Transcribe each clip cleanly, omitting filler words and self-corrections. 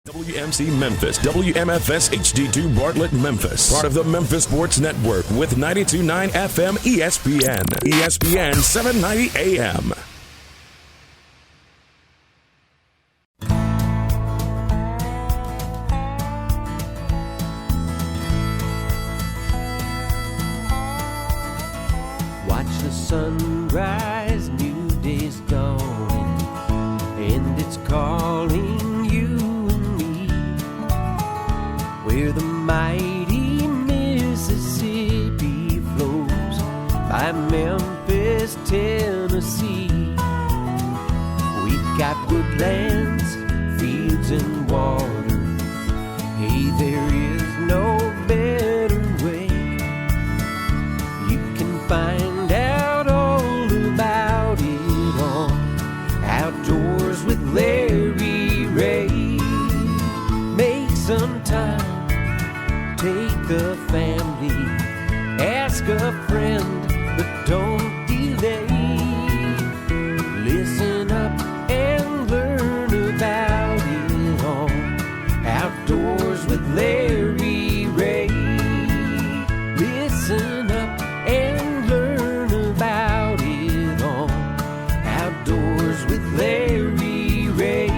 WMC Memphis, WMFS HD2 Bartlett, Memphis. Part of the Memphis Sports Network with 92.9 FM ESPN. ESPN 790 AM. Watch the sunrise, new day's dawning, and it's calling you and me. Where the mighty Mississippi flows by Memphis, Tennessee. We've got woodlands, fields, and water. Hey, there is no better way. You can find out all about it on Outdoors with Larry Ray. Make some time, take the family, ask a friend, but don't delay. Listen up and learn about it on Outdoors with Larry Ray. Listen up and learn about it on Outdoors with Larry Ray.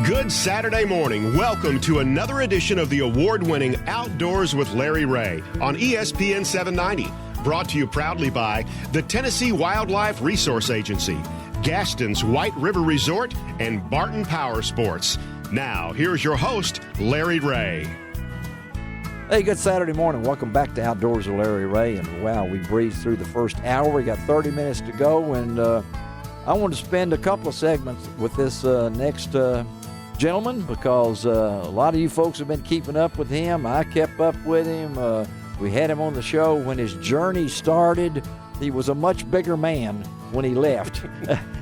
Good Saturday morning. Welcome to another edition of the award-winning Outdoors with Larry Ray on ESPN 790. Brought to you proudly by the Tennessee Wildlife Resource Agency, Gaston's White River Resort, and Barton Power Sports. Now, here's your host, Larry Ray. Hey, good Saturday morning. Welcome back to Outdoors with Larry Ray. And wow, we breezed through the first hour. We got 30 minutes to go, and I want to spend a couple of segments with this next gentleman because a lot of you folks have been keeping up with him. I kept up with him. We had him on the show when his journey started. He was a much bigger man when he left,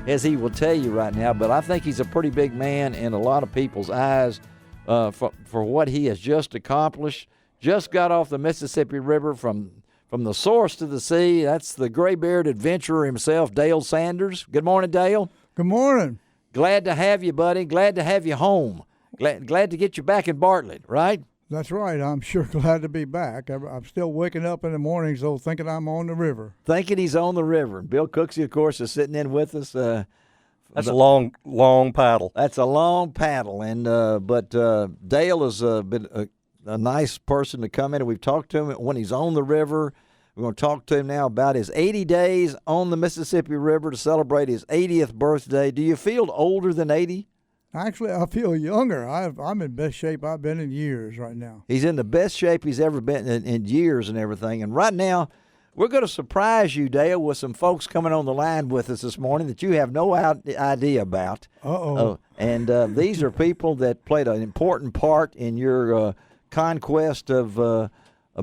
as he will tell you right now. But I think he's a pretty big man in a lot of people's eyes for what he has just accomplished. Just got off the Mississippi River from the source to the sea. That's the Greybeard adventurer himself, Dale Sanders. Good morning, Dale. Good morning. Glad to have you, buddy. Glad to have you home. Glad to get you back in Bartlett, right? That's right. I'm sure glad to be back. I'm still waking up in the mornings, though, thinking I'm on the river. Thinking he's on the river. Bill Cooksey, of course, is sitting in with us. That's a long paddle. That's a long paddle. And but Dale has been a nice person to come in, and we've talked to him when he's on the river. We're going to talk to him now about his 80 days on the Mississippi River to celebrate his 80th birthday. Do you feel older than 80? Actually, I feel younger. I'm in best shape I've been in years right now. He's in the best shape he's ever been in years and everything. And right now, we're going to surprise you, Dale, with some folks coming on the line with us this morning that you have no idea about. Uh-oh. And these are people that played an important part in your conquest of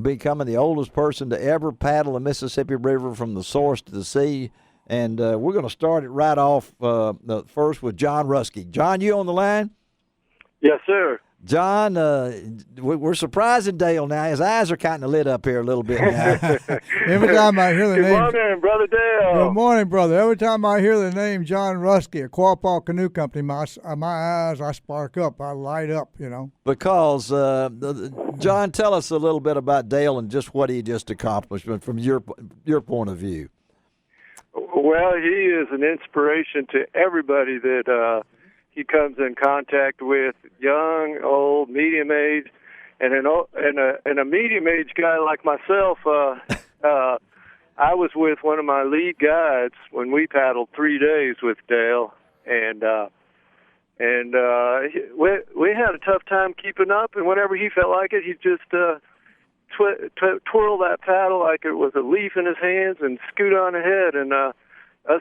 becoming the oldest person to ever paddle the Mississippi River from the source to the sea. And we're going to start it right off first with John Ruskey. John, you on the line? Yes, sir. John, we're surprising Dale now. His eyes are kind of lit up here a little bit now. Every time I hear the name. Good morning, Brother Dale. Good morning, brother. Every time I hear the name John Ruskey, a Quapaw Canoe Company, my eyes, I spark up. I light up, you know. Because, John, tell us a little bit about Dale and just what he just accomplished from your point of view. Well, he is an inspiration to everybody that he comes in contact with, young, old, medium age, and a medium age guy like myself. I was with one of my lead guides when we paddled 3 days with Dale, and we had a tough time keeping up. And whenever he felt like it, he'd just twirl that paddle like it was a leaf in his hands and scoot on ahead. And us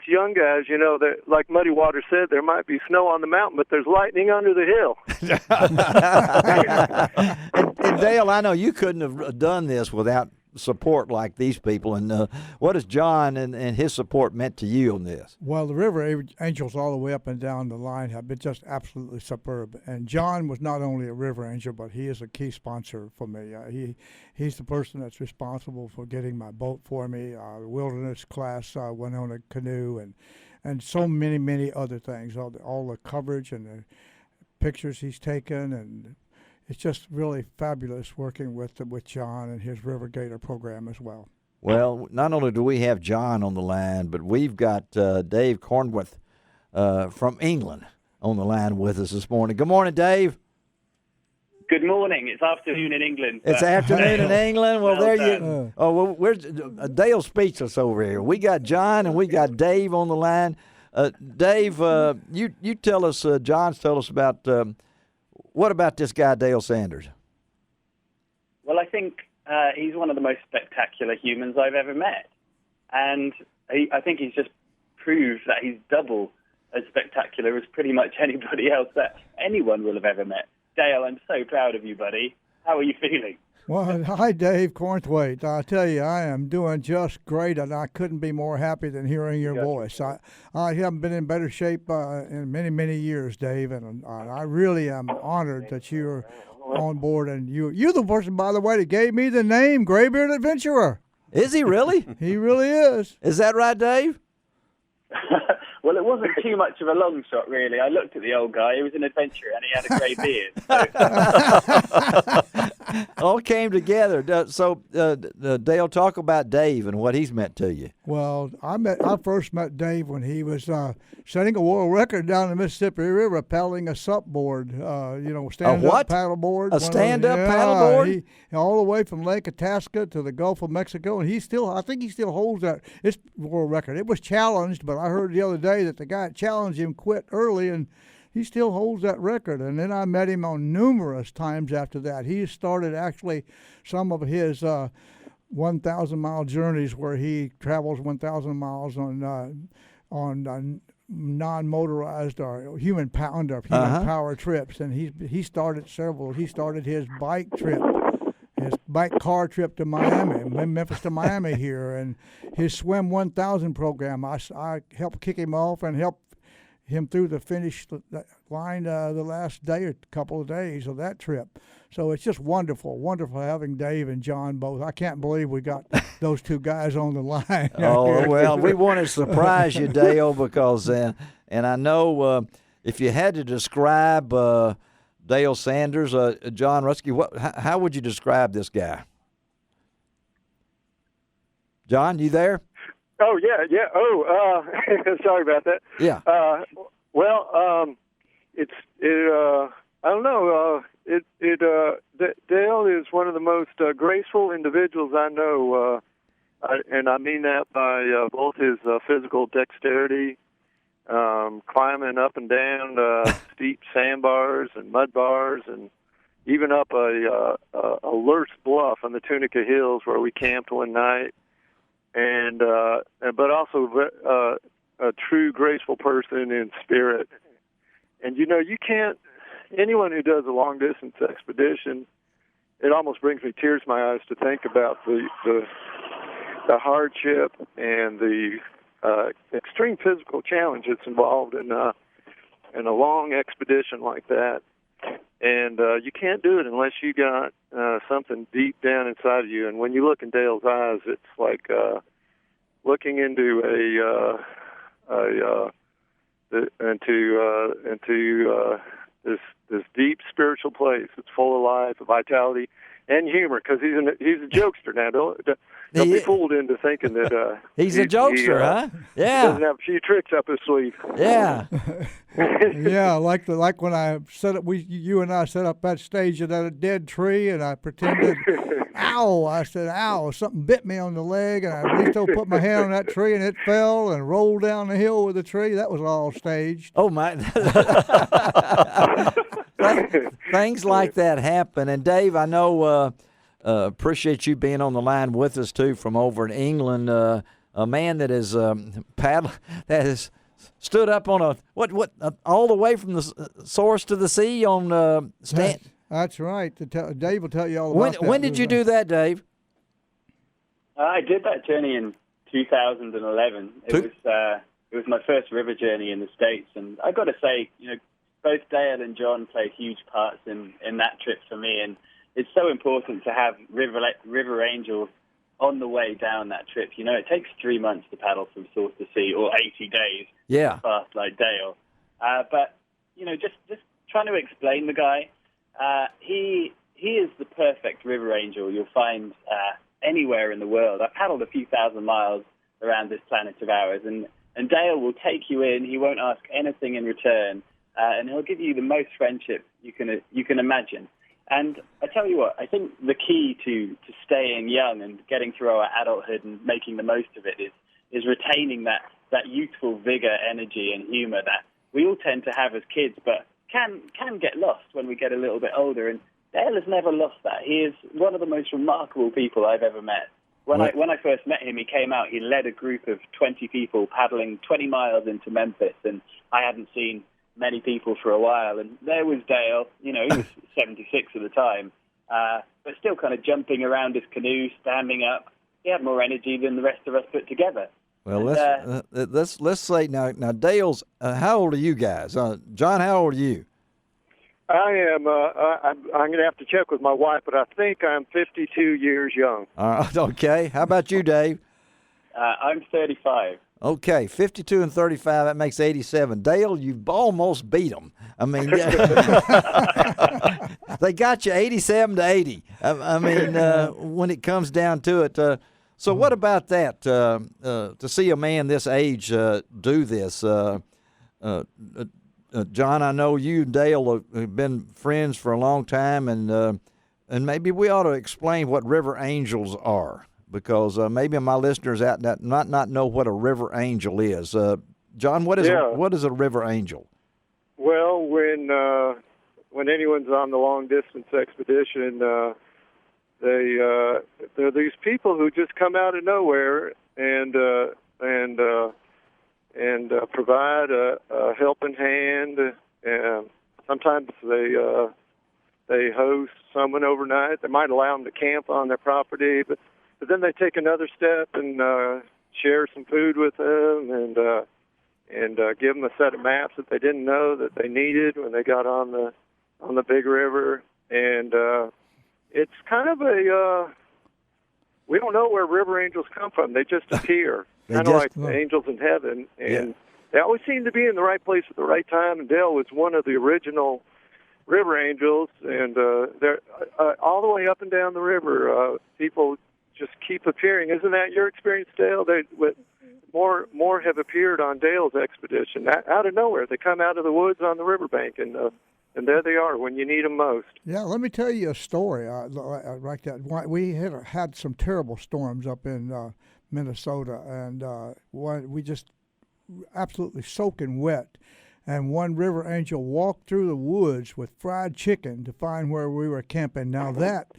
young guys, you know, like Muddy Water said, there might be snow on the mountain, but there's lightning under the hill. and Dale, I know you couldn't have done this without support like these people. And what has John and his support meant to you on this? Well, the River Angels all the way up and down the line have been just absolutely superb. And John was not only a River Angel, but he is a key sponsor for me. He's the person that's responsible for getting my boat for me. The wilderness class went on a canoe, and and so many other things. All the coverage and the pictures he's taken, and it's just really fabulous working with John and his River Gator program as well. Well, not only do we have John on the line, but we've got Dave Cornworth from England on the line with us this morning. Good morning, Dave. Good morning. It's afternoon in England. It's afternoon in England. Well, there you. Uh, We're Dale's speechless over here. We got John and we got Dave on the line. Dave, you tell us. John's tell us about what about this guy Dale Sanders? Well, I think he's one of the most spectacular humans I've ever met, and I think he's just proved that he's double as spectacular as pretty much anybody else that anyone will have ever met. Dale, I'm so proud of you, buddy. How are you feeling? Well, hi, Dave Cornthwaite. I tell you, I am doing just great, and I couldn't be more happy than hearing your voice. I haven't been in better shape in many years, Dave, and I really am honored that you're on board. And you're the person, by the way, that gave me the name Greybeard Adventurer. Is he really? He really is. Is that right, Dave? Well, it wasn't too much of a long shot, really. I looked at the old guy. He was an adventurer, and he had a grey beard. So. All came together. So, Dale, talk about Dave and what he's meant to you. Well, I first met Dave when he was setting a world record down the Mississippi River, paddling a sup board. Stand-up paddle board. A stand-up paddle board? All the way from Lake Itasca to the Gulf of Mexico, and I think he still holds that world record. It was challenged, but I heard the other day that the guy that challenged him quit early, and he still holds that record. And then I met him on numerous times after that. He started actually some of his 1,000-mile journeys where he travels 1,000 miles on non-motorized or human power trips, and he started several. He started his bike trip, his bike car trip to Miami, Memphis to Miami here, and his Swim 1000 program. I helped kick him off and helped him through the finish line the last day or couple of days of that trip. So it's just wonderful having Dave and John both. I can't believe we got those two guys on the line. Oh, well, we want to surprise you, Dale, because, and I know if you had to describe Dale Sanders, John Rutsky, how would you describe this guy? Don't you there? Oh, yeah. Oh, sorry about that. Yeah. I don't know. Dale is one of the most graceful individuals I know, and I mean that by both his physical dexterity, climbing up and down steep sandbars and mud bars, and even up a Lurch Bluff on the Tunica Hills where we camped one night. But also a true graceful person in spirit. And you can't. Anyone who does a long distance expedition, it almost brings me tears to my eyes to think about the hardship and the extreme physical challenge that's involved in a long expedition like that. And you can't do it unless you got something deep down inside of you. And when you look in Dale's eyes, it's like looking into this deep spiritual place. It's full of life, vitality, and humor. Because he's a jokester now. Don't be fooled into thinking that he's a jokester, huh? Yeah. Doesn't have a few tricks up his sleeve. Yeah. Yeah, like when I set up, you and I set up that stage at a dead tree, and I pretended, ow! I said, ow! Something bit me on the leg, and I reached over, put my hand on that tree, and it fell and rolled down the hill with the tree. That was all staged. Oh my! Things like that happen. And Dave, I know. Appreciate you being on the line with us too from over in England. A man that is that has stood up on all the way from the source to the sea on stand. That's right. Dave will tell you all about that. When did you do that, Dave? I did that journey in 2011. It was my first river journey in the States, and I got to say, both Dale and John played huge parts in that trip for me, and it's so important to have river angels on the way down that trip. You know, it takes 3 months to paddle from source to sea, or 80 days. Yeah. Fast like Dale. But, you know, just trying to explain the guy, he is the perfect river angel you'll find anywhere in the world. I've paddled a few thousand miles around this planet of ours, and Dale will take you in. He won't ask anything in return, and he'll give you the most friendship you can imagine. And I tell you what, I think the key to staying young and getting through our adulthood and making the most of it is retaining that youthful vigor, energy, and humor that we all tend to have as kids, but can get lost when we get a little bit older. And Dale has never lost that. He is one of the most remarkable people I've ever met. When I first met him, he came out, he led a group of 20 people paddling 20 miles into Memphis, and I hadn't seen many people for a while. And there was Dale, you know, he was 76 at the time, but still kind of jumping around his canoe, standing up. He had more energy than the rest of us put together. Well, let's say now Dale's. How old are you guys? John, how old are you? I am. I'm going to have to check with my wife, but I think I'm 52 years young. Okay. How about you, Dave? I'm 35. Okay, 52 and 35, that makes 87. Dale, you've almost beat them. I mean, they got you 87 to 80. I mean, when it comes down to it. So what about that, to see a man this age do this? John, I know you and Dale have been friends for a long time, and maybe we ought to explain what river angels are, because maybe my listeners out that might not know what a river angel is. John, what is a river angel? Well, when anyone's on the long distance expedition, they're these people who just come out of nowhere and provide a helping hand. And sometimes they host someone overnight. They might allow them to camp on their property, but then they take another step and share some food with them and give them a set of maps that they didn't know that they needed when they got on the big river. And it's kind of we don't know where river angels come from. They just appear, kind of like the angels in heaven. And they always seem to be in the right place at the right time. And Dale was one of the original river angels. And they're all the way up and down the river, people just keep appearing. Isn't that your experience, Dale? More have appeared on Dale's expedition. Out of nowhere, they come out of the woods on the riverbank, and there they are when you need them most. Yeah, let me tell you a story like that. We had some terrible storms up in Minnesota, and we just absolutely soaking wet. And one river angel walked through the woods with fried chicken to find where we were camping. Now that's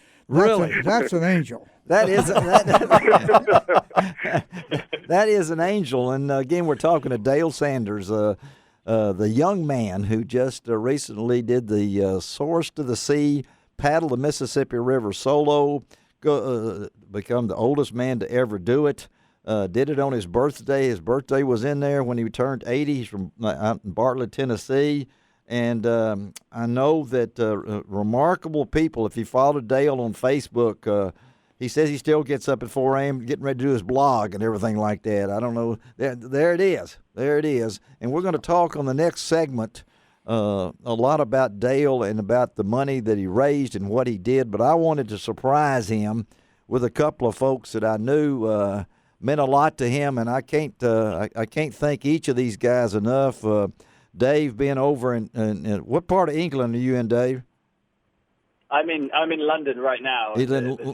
an angel. That is an angel. And again, we're talking to Dale Sanders, the young man who just recently did the Source to the Sea, paddle the Mississippi River solo, become the oldest man to ever do it. Did it on his birthday. His birthday was in there when he turned 80. He's from out in Bartlett, Tennessee. And I know that remarkable people, if you follow Dale on Facebook, he says he still gets up at 4 a.m. getting ready to do his blog and everything like that. I don't know. There it is. There it is. And we're going to talk on the next segment a lot about Dale and about the money that he raised and what he did. But I wanted to surprise him with a couple of folks that I knew meant a lot to him, and I can't thank each of these guys enough. Dave, being over in what part of England are you in, Dave? I'm in London right now. The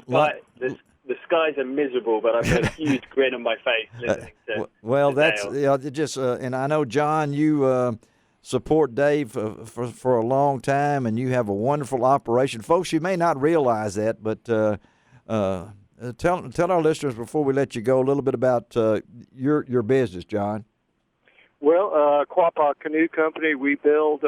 skies are miserable, but I've got a huge grin on my face listening to that's Dale. Just and I know, John, you support Dave for a long time, and you have a wonderful operation. Folks, you may not realize that, but tell our listeners before we let you go a little bit about your business, John. Well, Quapaw Canoe Company, we build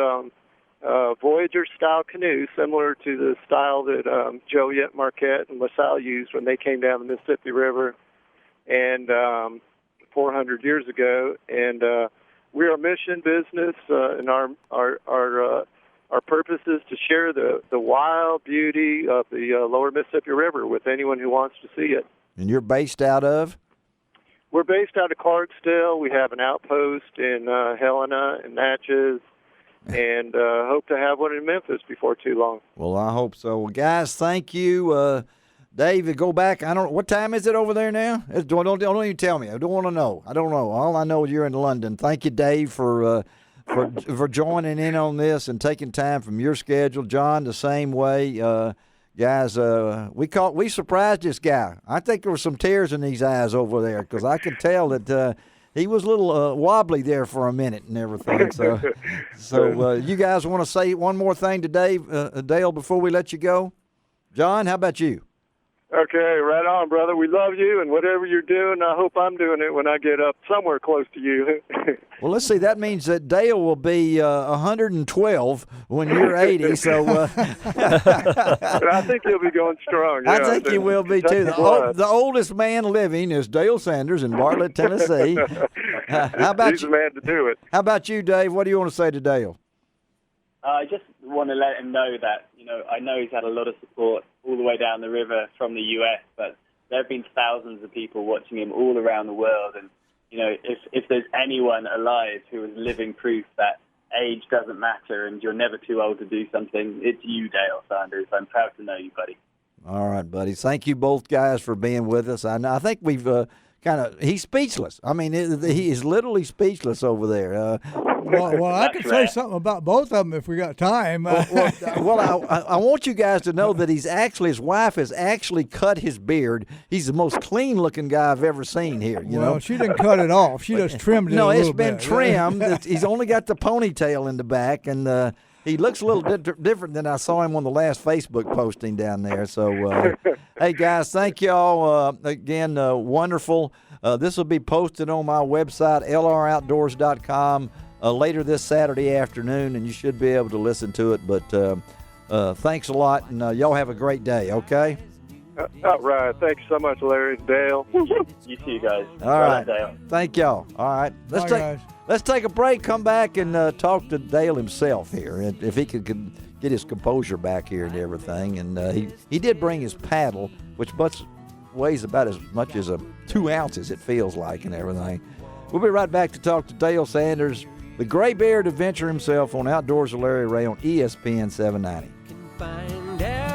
Voyager-style canoes, similar to the style that Joliet, Marquette, and LaSalle used when they came down the Mississippi River and 400 years ago. And we're a mission business, and our purpose is to share the wild beauty of the lower Mississippi River with anyone who wants to see it. And you're based out of? We're based out of Clarksdale. We have an outpost in Helena and Natchez, and hope to have one in Memphis before too long. Well, I hope so. Well, guys, thank you. Dave, go back. I don't. What time is it over there now? Don't even tell me. I don't want to know. I don't know. All I know is you're in London. Thank you, Dave, for joining in on this and taking time from your schedule. John, the same way. Guys, we surprised this guy. I think there were some tears in his eyes over there because I could tell that he was a little wobbly there for a minute and everything. So you guys want to say one more thing to Dale, before we let you go? John, how about you? Okay, right on, brother. We love you, and whatever you're doing, I hope I'm doing it when I get up somewhere close to you. Well, let's see. That means that Dale will be 112 when you're 80. So I think he'll be going strong. Yeah, I think he will be, too. The oldest man living is Dale Sanders in Bartlett, Tennessee. How about He's the man to do it. How about you, Dave? What do you want to say to Dale? I just want to let him know that, I know he's had a lot of support all the way down the river from the U.S., but there have been thousands of people watching him all around the world. And, if there's anyone alive who is living proof that age doesn't matter and you're never too old to do something, it's you, Dale Sanders. I'm proud to know you, buddy. All right, buddy. Thank you both guys for being with us. I think we've he's speechless. I mean, he is literally speechless over there. Well, I could say something about both of them if we got time. I want you guys to know that his wife has actually cut his beard. He's the most clean-looking guy I've ever seen here. You know, she didn't cut it off. She just trimmed it. No, it's been trimmed. He's only got the ponytail in the back, and he looks a little different than I saw him on the last Facebook posting down there. So, hey guys, thank y'all again. Wonderful. This will be posted on my website, lroutdoors.com. Later this Saturday afternoon, and you should be able to listen to it. But thanks a lot, and y'all have a great day, okay? All right. Thanks so much, Larry. Dale. You too, guys. All right. Dale. Thank y'all. All right. Let's take a break, come back, and talk to Dale himself here, if he could get his composure back here and everything. And he did bring his paddle, which weighs about as much as 2 ounces, it feels like, and everything. We'll be right back to talk to Dale Sanders, the Greybeard adventure himself, on Outdoors with Larry Ray on ESPN 790. Find out